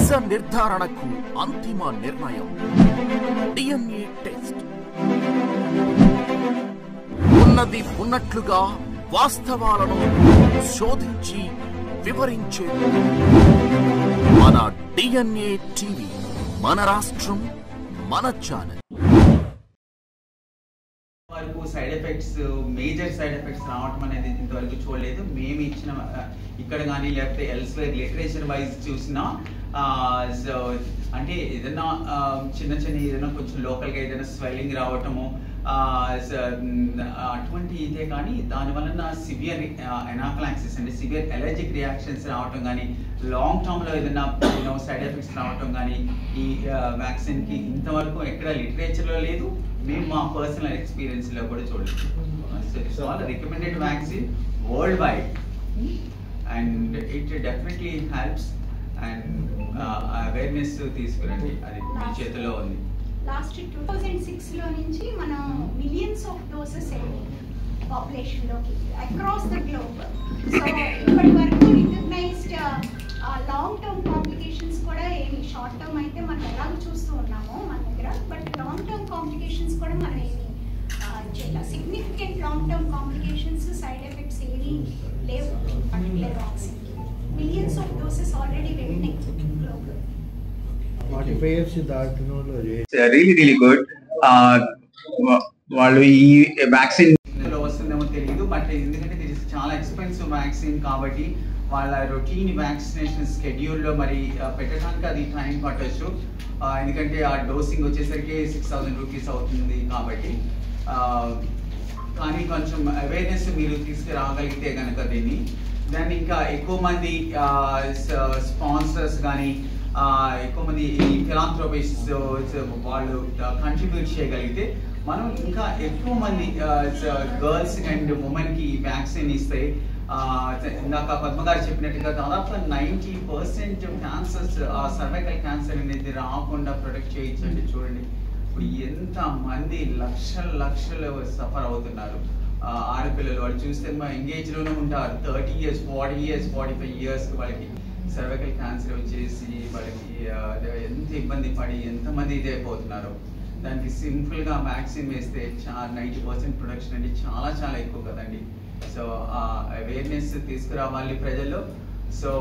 నిజ నిర్ధారణకు అంతిమ నిర్ణయం డిఎన్ఏ టెస్ట్. ఉన్నది ఉన్నట్లుగా వాస్తవాలను శోధించి వివరించే మన డిఎన్ఏ టీవీ, మన రాష్ట్రం, మన ఛానల్. వరకు side effects, major side effects రావటం అనేది ఇంతవరకు చూడలేదు. మేము ఇచ్చిన ఇక్కడ కానీ లేకపోతే ఎల్స్వేర్ లిటరేచర్ వైజ్ చూసినా అంటే ఏదైనా చిన్న ఏదైనా కొంచెం లోకల్గా ఏదైనా స్వెల్లింగ్ రావటము అటువంటి ఇదే కానీ దానివల్ల సివియర్ ఎనాఫిలాక్సిస్ అంటే సివియర్ ఎలర్జిక్ రియాక్షన్స్ రావటం కానీ లాంగ్ టర్మ్లో ఏదైనా సైడ్ ఎఫెక్ట్స్ రావటం కానీ ఈ వ్యాక్సిన్కి ఇంతవరకు ఎక్కడ లిటరేచర్లో లేదు. మేము మా పర్సనల్ ఎక్స్పీరియన్స్లో కూడా చూడలేదు. It's all recommended vaccine world wide and it definitely helps and awareness తీసుకురండి, అది మీ చేతిలో ఉంది. లాస్ట్ 2006లో నుంచి మనం మిలియన్స్ ఆఫ్ డోసెస్ పాపులేషన్లోకి అక్రాస్ ద గ్లోబ్. సో ఇప్పటి వరకు రికగ్నైజ్డ్ లాంగ్ టర్మ్ కాంప్లికేషన్స్ కూడా ఏమి, షార్ట్ టర్మ్ అయితే మనం ఎలాగ చూస్తూ ఉన్నామో మన దగ్గర, బట్ లాంగ్ టర్మ్ కాంప్లికేషన్స్ కూడా మనం ఏమి significant long term complications, side effects ఏమీ లేవు particular vaccine. Millions of doses already వెళ్ళినాయి గ్లోబల్. 45 years దాటినోళ్ళు రియలీ గుడ్. వాళ్ళు ఈ వ్యాక్సిన్ వస్తుందేమో తెలియదు, బట్ ఎందుకంటే ఇది చాలా ఎక్స్పెన్సివ్ వ్యాక్సిన్ కాబట్టి వాళ్ళ రొటీన్ వ్యాక్సినేషన్ స్కెడ్యూల్లో మరి పెట్టడానికి అది టైం పట్టవచ్చు. ఎందుకంటే ఆ డోసింగ్ వచ్చేసరికి 6,000 రూపీస్ అవుతుంది కాబట్టి. కానీ కొంచెం అవేర్నెస్ మీరు తీసుకురాగలిగితే కనుక దాన్ని ఇంకా ఎక్కువ మంది స్పాన్సర్స్ కానీ ఎక్కువ మంది ఈ ఫిలాంథ్రోపిస్ట్స్ వాళ్ళు కంట్రిబ్యూట్ చేయగలిగితే మనం ఇంకా ఎక్కువ మంది గర్ల్స్ అండ్ ఉమెన్కి వ్యాక్సిన్ ఇస్తే ఇందాక పద్మ గారు చెప్పినట్టుగా దాదాపు 90% క్యాన్సర్స్, సర్వైకల్ క్యాన్సర్ అనేది రాకుండా ప్రొటెక్ట్ చేయొచ్చండి. చూడండి ఇప్పుడు ఎంత మంది లక్షలు సఫర్ అవుతున్నారు ఆడపిల్లలు. వాళ్ళు చూస్తే మా ఎంగేజ్లోనే ఉంటారు, 30 years, 40 years, 45 years వాళ్ళకి సర్వైకల్ క్యాన్సర్ వచ్చేసి వాళ్ళకి ఎంత ఇబ్బంది పడి ఎంతమంది ఇదైపోతున్నారు. దానికి సింపుల్గా వ్యాక్సిన్ వేస్తే 90% ప్రొడక్షన్ అంటే చాలా ఎక్కువ కదండి. సో అవేర్నెస్ తీసుకురావాలి ప్రజల్లో. సో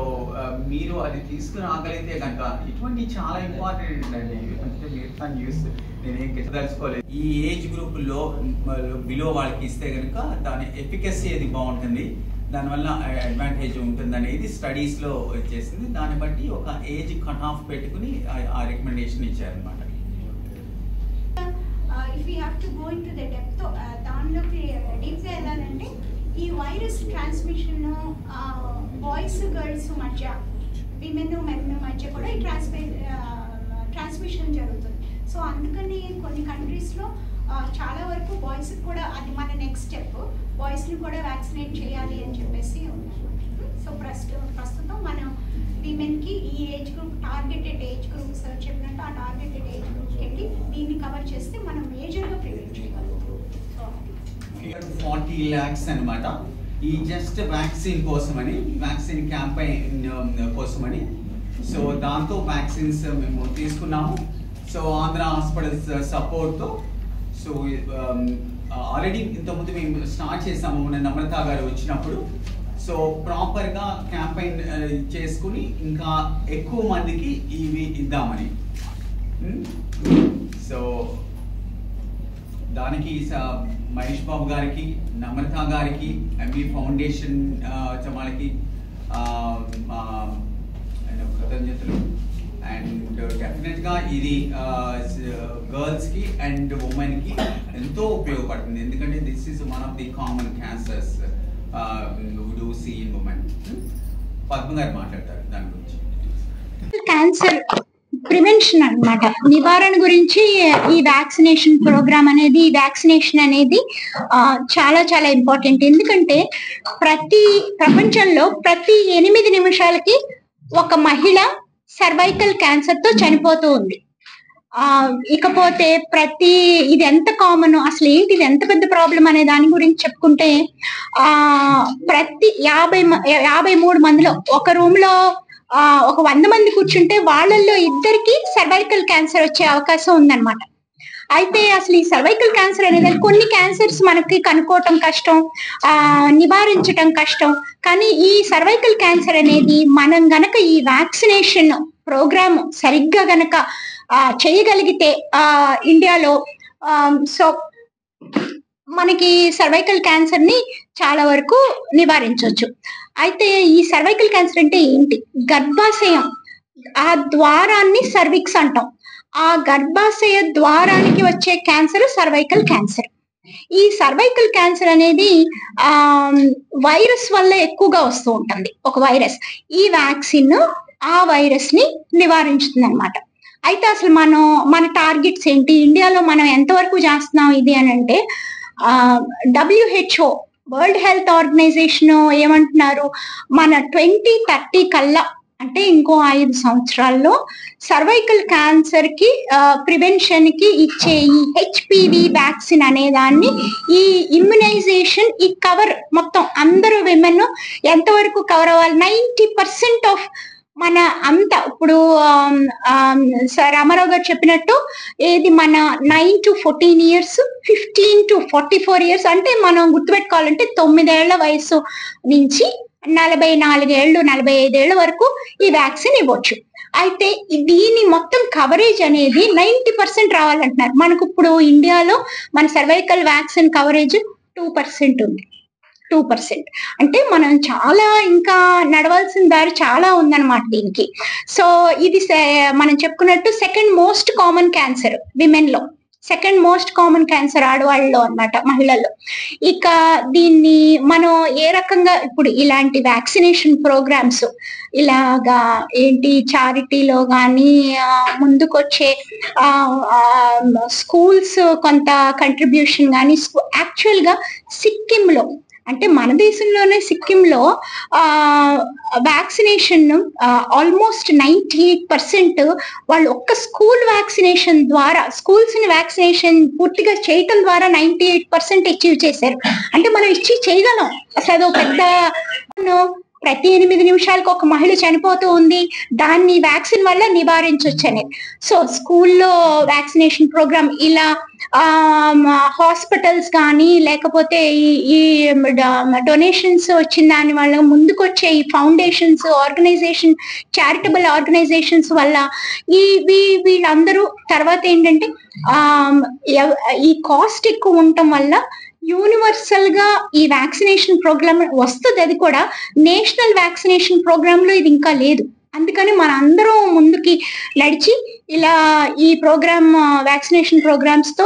మీరు అది తీసుకురాగలిగితే కనుక ఇటువంటి చాలా ఇంపార్టెంట్ అండి. అంటే మీరు న్యూస్ నేనేం తెలుసుకోలేదు. ఈ ఏజ్ గ్రూప్లో బిలో వాళ్ళకి ఇస్తే కనుక దాని ఎఫికసీ అది బాగుంటుంది, దానివల్ల అడ్వాంటేజ్ ఉంటుంది అనేది స్టడీస్లో వచ్చేసింది. దాన్ని బట్టి ఒక ఏజ్ కట్ ఆఫ్ పెట్టుకుని ఆ రికమెండేషన్ ఇచ్చారనమాట. If you have to go in to the depth, దానిలోకి డీప్గా వెళ్ళాలంటే ఈ వైరస్ ట్రాన్స్మిషన్ బాయ్స్ గర్ల్స్ మధ్య, విమెన్ మెన్ మధ్య కూడా ఈ ట్రాన్స్మిషన్ జరుగుతుంది. సో అందుకని కొన్ని కంట్రీస్లో చాలా వరకు బాయ్స్కి కూడా అది మన నెక్స్ట్ స్టెప్, బాయ్స్ని కూడా వ్యాక్సినేట్ చేయాలి అని చెప్పేసి ఉన్నారు. సో ప్రస్తుతం మనం విమెన్కి ఈ age group, targeted age groups చెప్పినట్టు ఆ టార్గెటెడ్ ఏజ్ గ్రూప్కి వెళ్ళి దీన్ని కవర్ చేస్తే మనం మేజర్గా ప్రివెంట్ చేయగలుగుతాం. 40 lakhs అనమాట ఈ జస్ట్ వ్యాక్సిన్ కోసమని, వ్యాక్సిన్ క్యాంపెయిన్ కోసమని. సో దాంతో వ్యాక్సిన్స్ మేము తీసుకున్నాము. సో ఆంధ్ర హాస్పిటల్స్ సపోర్ట్తో. సో ఆల్రెడీ ఇంతకుముందు మేము స్టార్ట్ చేసాము నమ్రత గారు వచ్చినప్పుడు. సో ప్రాపర్గా క్యాంపెయిన్ చేసుకుని ఇంకా ఎక్కువ మందికి ఇవి ఇద్దామని. సో దానికి మహేష్ బాబు గారికి, నమ్రత గారికి, ఎంబీ ఫౌండేషన్ వాళ్ళకి కృతజ్ఞతలు. అండ్ డెఫినెట్గా ఇది గర్ల్స్కి అండ్ ఉమెన్కి ఎంతో ఉపయోగపడుతుంది. ఎందుకంటే this is one of the common cancers do see in women. Padma garu మాట్లాడతారు దాని గురించి. క్యాన్సర్ ప్రివెన్షన్ అన్నమాట, నివారణ గురించి ఈ వ్యాక్సినేషన్ ప్రోగ్రామ్ అనేది, వ్యాక్సినేషన్ అనేది చాలా ఇంపార్టెంట్. ఎందుకంటే ప్రపంచంలో ప్రతి 8 నిమిషాలకి ఒక మహిళ సర్వైకల్ క్యాన్సర్ తో చనిపోతూ ఉంది. ఇకపోతే ఇది ఎంత కామన్, అసలు ఏంటి, ఇది ఎంత పెద్ద ప్రాబ్లం అనే దాని గురించి చెప్పుకుంటే ప్రతి 53 మందిలో, ఒక రూమ్ లో ఒక 100 మంది కూర్చుంటే వాళ్ళల్లో ఇద్దరికి సర్వైకల్ క్యాన్సర్ వచ్చే అవకాశం ఉందన్నమాట. అయితే అసలు ఈ సర్వైకల్ క్యాన్సర్ అనేది కొన్ని క్యాన్సర్స్ మనకి కనుక్కోవటం కష్టం, నివారించటం కష్టం. కానీ ఈ సర్వైకల్ క్యాన్సర్ అనేది మనం గనక ఈ వ్యాక్సినేషన్ ప్రోగ్రామ్ సరిగ్గా గనక చేయగలిగితే ఇండియాలో సో మనకి సర్వైకల్ క్యాన్సర్ ని చాలా వరకు నివారించవచ్చు. అయితే ఈ సర్వైకల్ క్యాన్సర్ అంటే ఏంటి? గర్భాశయం ఆ ద్వారాన్ని సర్విక్స్ అంటాం. ఆ గర్భాశయ ద్వారానికి వచ్చే క్యాన్సర్ సర్వైకల్ క్యాన్సర్. ఈ సర్వైకల్ క్యాన్సర్ అనేది వైరస్ వల్ల ఎక్కువగా వస్తూ ఉంటుంది. ఒక వైరస్, ఈ వ్యాక్సిన్ ఆ వైరస్ ని నివారించుతుంది అనమాట. అయితే అసలు మన టార్గెట్స్ ఏంటి, ఇండియాలో మనం ఎంతవరకు చేస్తున్నాం ఇది అని అంటే, WHO వరల్డ్ హెల్త్ ఆర్గనైజేషన్ ఏమంటున్నారు, మన 2030 కల్లా అంటే ఇంకో 5 సంవత్సరాల్లో సర్వైకల్ క్యాన్సర్ కి ప్రివెన్షన్ కి ఇచ్చే ఈ HPV వ్యాక్సిన్ అనే దాన్ని, ఈ ఇమ్యునైజేషన్, ఈ కవర్ మొత్తం అందరూ విమెన్ ఎంతవరకు కవర్ అవ్వాలి, 90% ఆఫ్ మన అంతా ఇప్పుడు రామారావు గారు చెప్పినట్టు ఏది మన 9 to 14 years, 15 to 44 years అంటే మనం గుర్తుపెట్టుకోవాలంటే 9 ఏళ్ల వయసు నుంచి 44 ఏళ్ళు 45 ఏళ్ల వరకు ఈ వ్యాక్సిన్ ఇవ్వచ్చు. అయితే దీని మొత్తం కవరేజ్ అనేది 90% రావాలంటున్నారు. మనకు ఇప్పుడు ఇండియాలో మన సర్వైకల్ వ్యాక్సిన్ కవరేజ్ 2% ఉంది. 2% అంటే మనం చాలా ఇంకా నడవాల్సిన దారి చాలా ఉందన్నమాట దీనికి. సో ఇది మనం చెప్పుకున్నట్టు second most common cancer women లో, సెకండ్ మోస్ట్ కామన్ క్యాన్సర్ ఆడవాళ్ళలో అన్నమాట, మహిళల్లో. ఇక దీన్ని మనం ఏ రకంగా ఇప్పుడు ఇలాంటి వ్యాక్సినేషన్ ప్రోగ్రామ్స్ ఇలాగా ఏంటి చారిటీలో కానీ ముందుకొచ్చే స్కూల్స్ కొంత కంట్రిబ్యూషన్ కానీ, యాక్చువల్గా సిక్కింలో అంటే మన దేశంలోనే సిక్కింలో వ్యాక్సినేషన్ ఆల్మోస్ట్ 98% వాళ్ళు ఒక్క స్కూల్ వ్యాక్సినేషన్ ద్వారా, స్కూల్స్ ని వ్యాక్సినేషన్ పూర్తిగా చేయటం ద్వారా 98% అచీవ్ చేశారు. అంటే మనం చేయగలం. అసలు అదో పెద్ద, ప్రతి 8 నిమిషాలకు ఒక మహిళ చనిపోతూ ఉంది, దాన్ని వ్యాక్సిన్ వల్ల నివారించవచ్చు అనేది. సో స్కూల్లో వ్యాక్సినేషన్ ప్రోగ్రామ్ ఇలా హాస్పిటల్స్ కానీ లేకపోతే ఈ డొనేషన్స్ వచ్చిన దాని వల్ల ముందుకొచ్చే ఈ ఫౌండేషన్స్, ఆర్గనైజేషన్, చారిటబుల్ ఆర్గనైజేషన్స్ వల్ల వీళ్ళందరూ తర్వాత ఏంటంటే ఈ కాస్ట్ ఎక్కువ ఉండటం వల్ల యూనివర్సల్ గా ఈ వ్యాక్సినేషన్ ప్రోగ్రామ్ వస్తుంది. అది కూడా నేషనల్ వ్యాక్సినేషన్ ప్రోగ్రామ్ లో ఇది ఇంకా లేదు. అందుకని మన అందరం ముందుకి నడిచి ఇలా ఈ ప్రోగ్రామ్ వ్యాక్సినేషన్ ప్రోగ్రామ్స్ తో